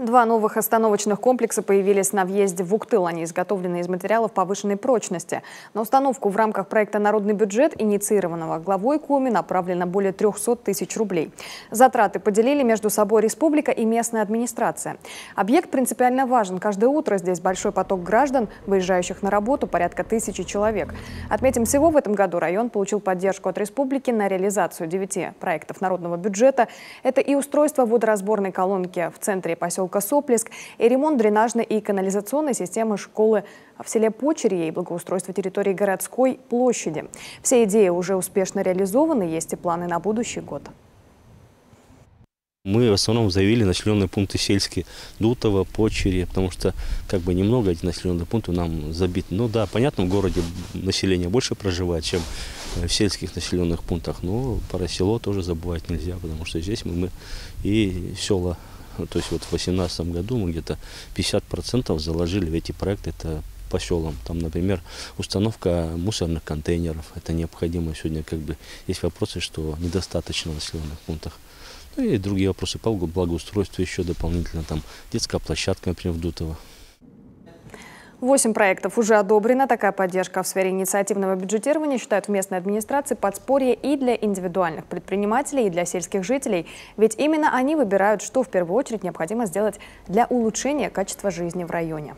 Два новых остановочных комплекса появились на въезде в Уктыл. Они изготовлены из материалов повышенной прочности. На установку в рамках проекта «Народный бюджет», инициированного главой Коми, направлено более 300 тысяч рублей. Затраты поделили между собой республика и местная администрация. Объект принципиально важен. Каждое утро здесь большой поток граждан, выезжающих на работу, порядка 1000 человек. Отметим, всего в этом году район получил поддержку от республики на реализацию 9 проектов народного бюджета. Это и устройство водоразборной колонки в центре поселка Соплеск, и ремонт дренажной и канализационной системы школы в селе Почерье и благоустройство территории городской площади. Все идеи уже успешно реализованы, есть и планы на будущий год. Мы в основном заявили населенные пункты сельские, Дутово, Почерье, потому что немного этих населенных пунктов нам забит. Ну да, понятно, в городе население больше проживает, чем в сельских населенных пунктах, но про село тоже забывать нельзя, потому что здесь мы и села. То есть вот в 2018 году мы где-то 50% заложили в эти проекты, это по селам. Там, например, установка мусорных контейнеров, это необходимо сегодня, есть вопросы, что недостаточно в населенных пунктах. Ну и другие вопросы по благоустройству еще дополнительно, там детская площадка, например, в Дутово. 8 проектов уже одобрено. Такая поддержка в сфере инициативного бюджетирования, считают в местной администрации, подспорье и для индивидуальных предпринимателей, и для сельских жителей. Ведь именно они выбирают, что в первую очередь необходимо сделать для улучшения качества жизни в районе.